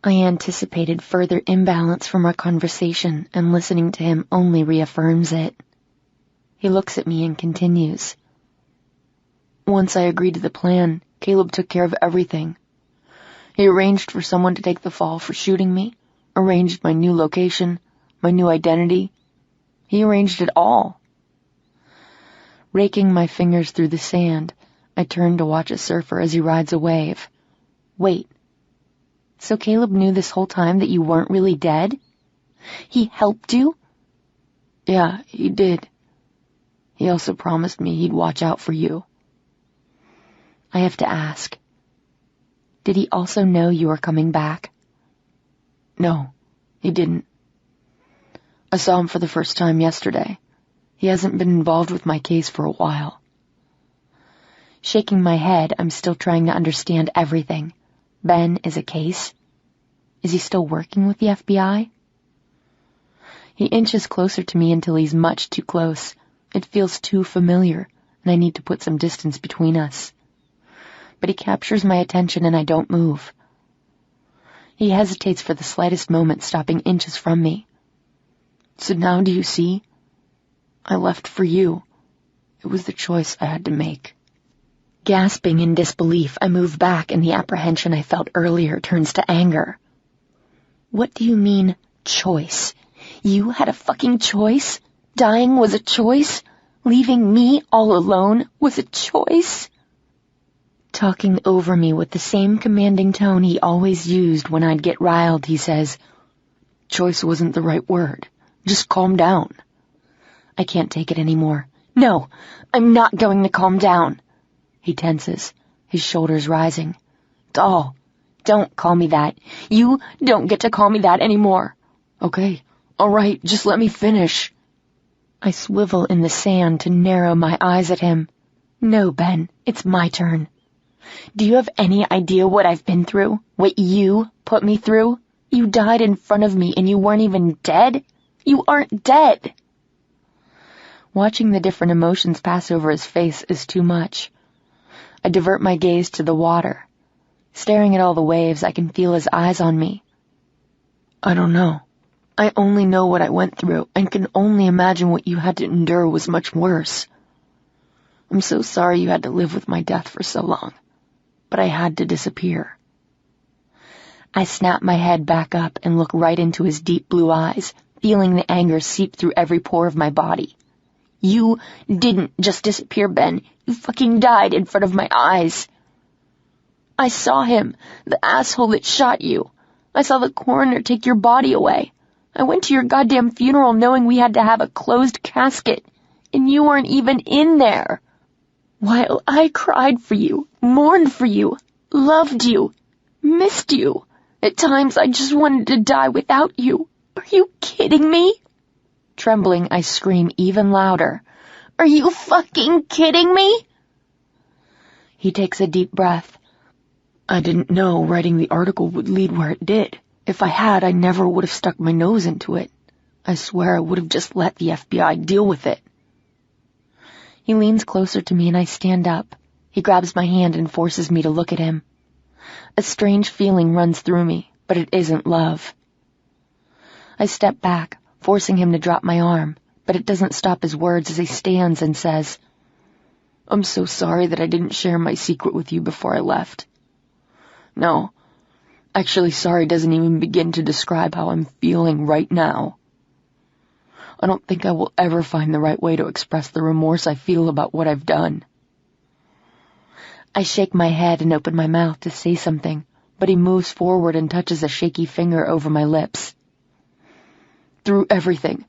I anticipated further imbalance from our conversation, and listening to him only reaffirms it. He looks at me and continues. Once I agreed to the plan, Caleb took care of everything. He arranged for someone to take the fall for shooting me, arranged my new location, my new identity. He arranged it all. Raking my fingers through the sand, I turn to watch a surfer as he rides a wave. Wait. So Caleb knew this whole time that you weren't really dead? He helped you? Yeah, he did. He also promised me he'd watch out for you. I have to ask. Did he also know you were coming back? No, he didn't. I saw him for the first time yesterday. He hasn't been involved with my case for a while. Shaking my head, I'm still trying to understand everything. Ben is a case? Is he still working with the FBI? He inches closer to me until he's much too close. It feels too familiar, and I need to put some distance between us. But he captures my attention and I don't move. He hesitates for the slightest moment, stopping inches from me. So now do you see? I left for you. It was the choice I had to make. Gasping in disbelief, I move back and the apprehension I felt earlier turns to anger. What do you mean, choice? You had a fucking choice? Dying was a choice? Leaving me all alone was a choice? Talking over me with the same commanding tone he always used when I'd get riled, he says, choice wasn't the right word. Just calm down. I can't take it anymore. No, I'm not going to calm down. He tenses, his shoulders rising. Doll, don't call me that. You don't get to call me that anymore. Okay, all right, just let me finish. I swivel in the sand to narrow my eyes at him. No, Ben, it's my turn. Do you have any idea what I've been through? What you put me through? You died in front of me and you weren't even dead? You aren't dead. Watching the different emotions pass over his face is too much. I divert my gaze to the water. Staring at all the waves, I can feel his eyes on me. I don't know. I only know what I went through and can only imagine what you had to endure was much worse. I'm so sorry you had to live with my death for so long, but I had to disappear. I snap my head back up and look right into his deep blue eyes, feeling the anger seep through every pore of my body. You didn't just disappear, Ben. You fucking died in front of my eyes. I saw him, the asshole that shot you. I saw the coroner take your body away. I went to your goddamn funeral knowing we had to have a closed casket, and you weren't even in there. While I cried for you, mourned for you, loved you, missed you, at times I just wanted to die without you. Are you kidding me? Trembling, I scream even louder. Are you fucking kidding me? He takes a deep breath. I didn't know writing the article would lead where it did. If I had, I never would have stuck my nose into it. I swear I would have just let the FBI deal with it. He leans closer to me and I stand up. He grabs my hand and forces me to look at him. A strange feeling runs through me, but it isn't love. I step back, forcing him to drop my arm, but it doesn't stop his words as he stands and says, I'm so sorry that I didn't share my secret with you before I left. No, actually sorry doesn't even begin to describe how I'm feeling right now. I don't think I will ever find the right way to express the remorse I feel about what I've done. I shake my head and open my mouth to say something, but he moves forward and touches a shaky finger over my lips. Through everything,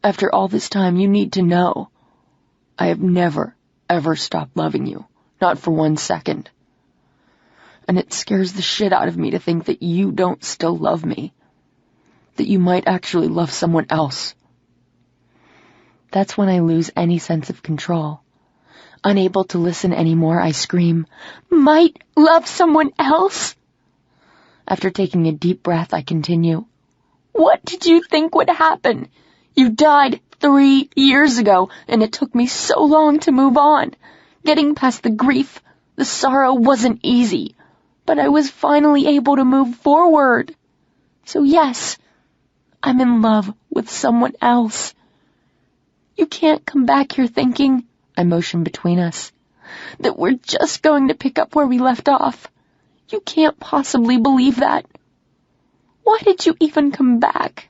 after all this time, you need to know. I have never, ever stopped loving you, not for 1 second. And it scares the shit out of me to think that you don't still love me, that you might actually love someone else. That's when I lose any sense of control. Unable to listen anymore, I scream, "Might love someone else?" After taking a deep breath, I continue, What did you think would happen? You died 3 years ago, and it took me so long to move on. Getting past the grief, the sorrow wasn't easy, but I was finally able to move forward. So yes, I'm in love with someone else. You can't come back here thinking, I motion between us, that we're just going to pick up where we left off. You can't possibly believe that. Why did you even come back?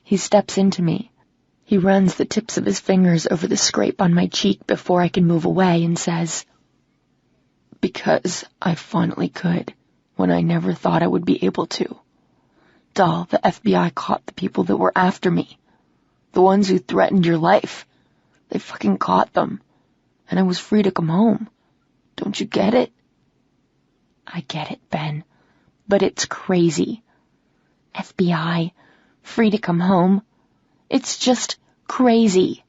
He steps into me. He runs the tips of his fingers over the scrape on my cheek before I can move away and says, Because I finally could, when I never thought I would be able to. Doll, the FBI caught the people that were after me. The ones who threatened your life. They fucking caught them. And I was free to come home. Don't you get it? I get it, Ben. But it's crazy. FBI, free to come home. It's just crazy.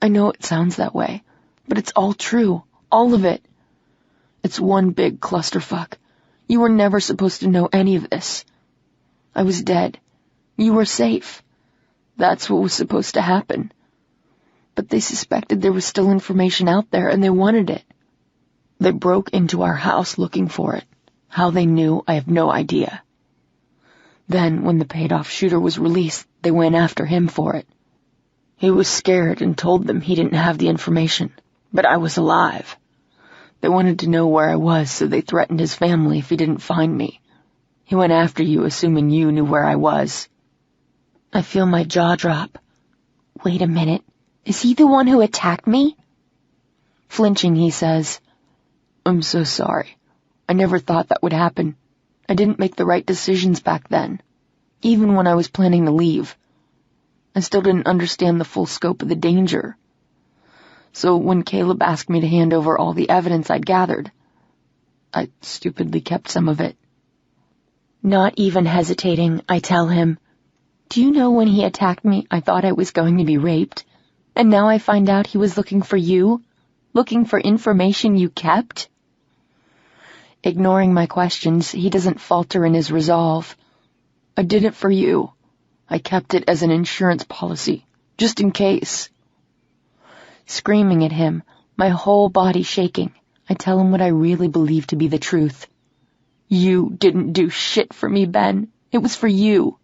I know it sounds that way, but it's all true. All of it. It's one big clusterfuck. You were never supposed to know any of this. I was dead. You were safe. That's what was supposed to happen. But they suspected there was still information out there, and they wanted it. They broke into our house looking for it. How they knew, I have no idea. Then, when the paid-off shooter was released, they went after him for it. He was scared and told them he didn't have the information, but I was alive. They wanted to know where I was, so they threatened his family if he didn't find me. He went after you, assuming you knew where I was. I feel my jaw drop. Wait a minute. Is he the one who attacked me? Flinching, he says, I'm so sorry. I never thought that would happen. I didn't make the right decisions back then, even when I was planning to leave. I still didn't understand the full scope of the danger. So when Caleb asked me to hand over all the evidence I'd gathered, I stupidly kept some of it. Not even hesitating, I tell him, do you know when he attacked me, I thought I was going to be raped? And now I find out he was looking for you? Looking for information you kept? Ignoring my questions, he doesn't falter in his resolve. I did it for you. I kept it as an insurance policy, just in case. Screaming at him, my whole body shaking, I tell him what I really believe to be the truth. You didn't do shit for me, Ben. It was for you.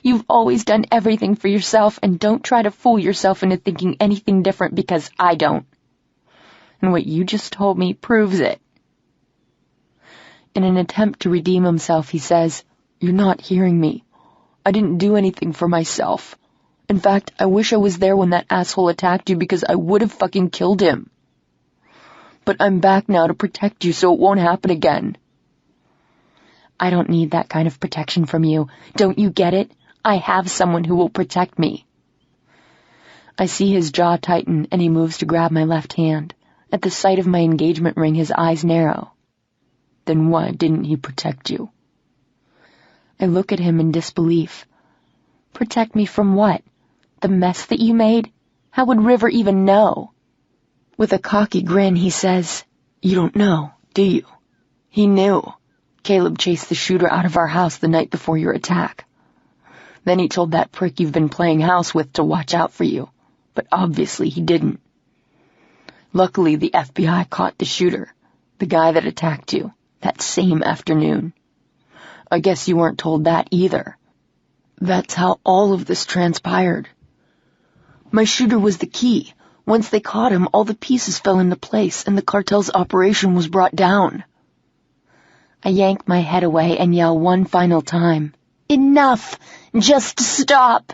You've always done everything for yourself, and don't try to fool yourself into thinking anything different because I don't. And what you just told me proves it. In an attempt to redeem himself, he says, You're not hearing me. I didn't do anything for myself. In fact, I wish I was there when that asshole attacked you because I would have fucking killed him. But I'm back now to protect you so it won't happen again. I don't need that kind of protection from you. Don't you get it? I have someone who will protect me. I see his jaw tighten and he moves to grab my left hand. At the sight of my engagement ring, his eyes narrow. Then why didn't he protect you? I look at him in disbelief. Protect me from what? The mess that you made? How would River even know? With a cocky grin, he says, You don't know, do you? He knew. Caleb chased the shooter out of our house the night before your attack. Then he told that prick you've been playing house with to watch out for you, but obviously he didn't. Luckily, the FBI caught the shooter, the guy that attacked you, that same afternoon. I guess you weren't told that either. That's how all of this transpired. My shooter was the key. Once they caught him, all the pieces fell into place, and the cartel's operation was brought down. I yank my head away and yell one final time. Enough! Just stop!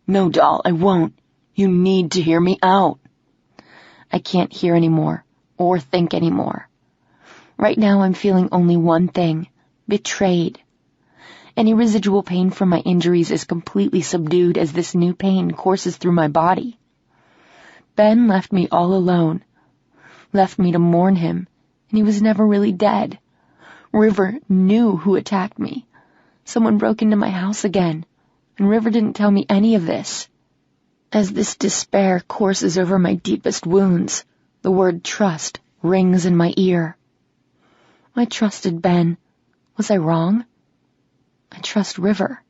No, doll, I won't. You need to hear me out. I can't hear anymore, or think anymore. Right now I'm feeling only one thing: betrayed. Any residual pain from my injuries is completely subdued as this new pain courses through my body. Ben left me all alone, left me to mourn him, and he was never really dead. River knew who attacked me. Someone broke into my house again, and River didn't tell me any of this. As this despair courses over my deepest wounds, the word trust rings in my ear. I trusted Ben. Was I wrong? I trust River.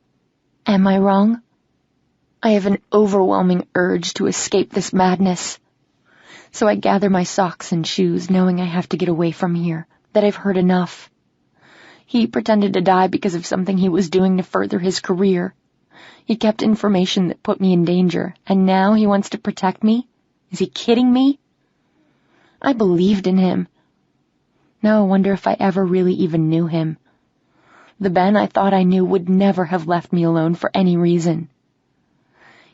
Am I wrong? I have an overwhelming urge to escape this madness. So I gather my socks and shoes, knowing I have to get away from here, that I've heard enough. He pretended to die because of something he was doing to further his career. He kept information that put me in danger, and now he wants to protect me? Is he kidding me? I believed in him. Now I wonder if I ever really even knew him. The Ben I thought I knew would never have left me alone for any reason.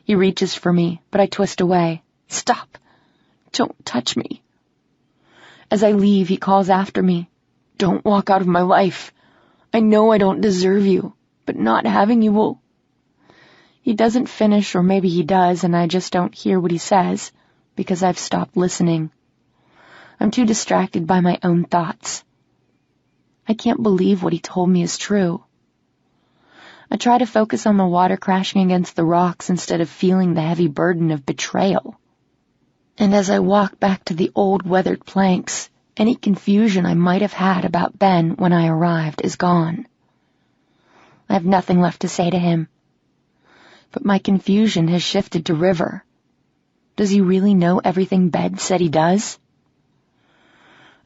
He reaches for me, but I twist away. Stop! Don't touch me. As I leave, he calls after me. Don't walk out of my life. I know I don't deserve you, but not having you will... He doesn't finish, or maybe he does, and I just don't hear what he says, because I've stopped listening. I'm too distracted by my own thoughts. I can't believe what he told me is true. I try to focus on the water crashing against the rocks instead of feeling the heavy burden of betrayal. And as I walk back to the old weathered planks, any confusion I might have had about Ben when I arrived is gone. I have nothing left to say to him. But my confusion has shifted to River. Does he really know everything Ben said he does?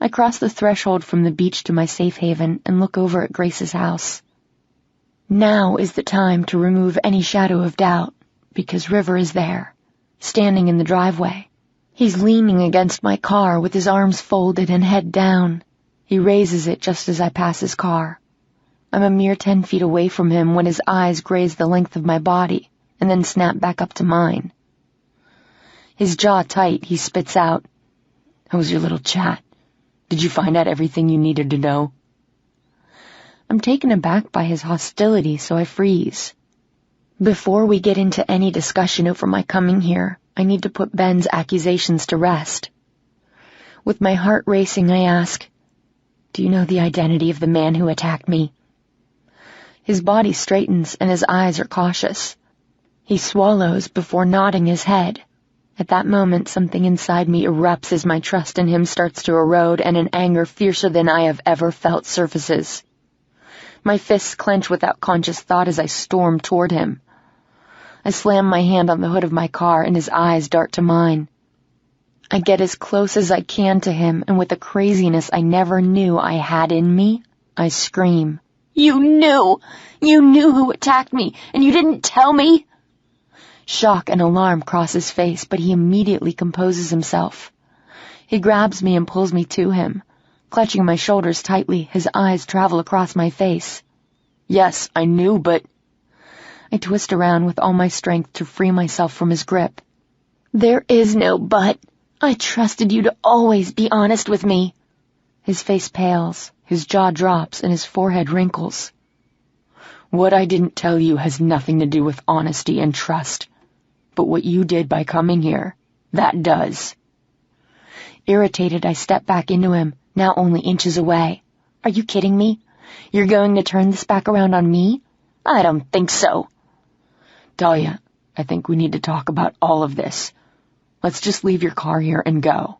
I cross the threshold from the beach to my safe haven and look over at Grace's house. Now is the time to remove any shadow of doubt, because River is there, standing in the driveway. He's leaning against my car with his arms folded and head down. He raises it just as I pass his car. I'm a mere 10 feet away from him when his eyes graze the length of my body and then snap back up to mine. His jaw tight, he spits out, "How was your little chat? Did you find out everything you needed to know?" I'm taken aback by his hostility, so I freeze. Before we get into any discussion over my coming here, I need to put Ben's accusations to rest. With my heart racing, I ask, "Do you know the identity of the man who attacked me?" His body straightens and his eyes are cautious. He swallows before nodding his head. At that moment, something inside me erupts as my trust in him starts to erode and an anger fiercer than I have ever felt surfaces. My fists clench without conscious thought as I storm toward him. I slam my hand on the hood of my car and his eyes dart to mine. I get as close as I can to him, and with a craziness I never knew I had in me, I scream, "You knew! You knew who attacked me, and you didn't tell me!" Shock and alarm cross his face, but he immediately composes himself. He grabs me and pulls me to him. Clutching my shoulders tightly, his eyes travel across my face. "Yes, I knew, but..." I twist around with all my strength to free myself from his grip. "There is no but. I trusted you to always be honest with me." His face pales, his jaw drops, and his forehead wrinkles. "What I didn't tell you has nothing to do with honesty and trust. But what you did by coming here, that does." Irritated, I step back into him, now only inches away. "Are you kidding me? You're going to turn this back around on me? I don't think so." "Dahlia, I think we need to talk about all of this. Let's just leave your car here and go."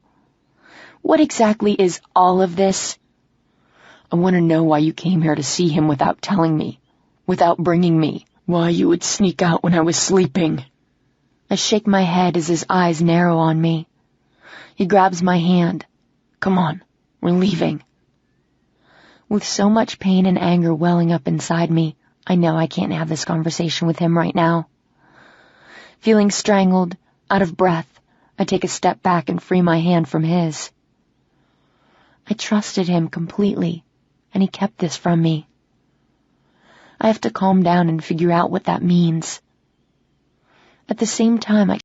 "What exactly is all of this?" "I want to know why you came here to see him without telling me, without bringing me, why you would sneak out when I was sleeping." I shake my head as his eyes narrow on me. He grabs my hand. "Come on, we're leaving." With so much pain and anger welling up inside me, I know I can't have this conversation with him right now. Feeling strangled, out of breath, I take a step back and free my hand from his. I trusted him completely, and he kept this from me. I have to calm down and figure out what that means. At the same time, I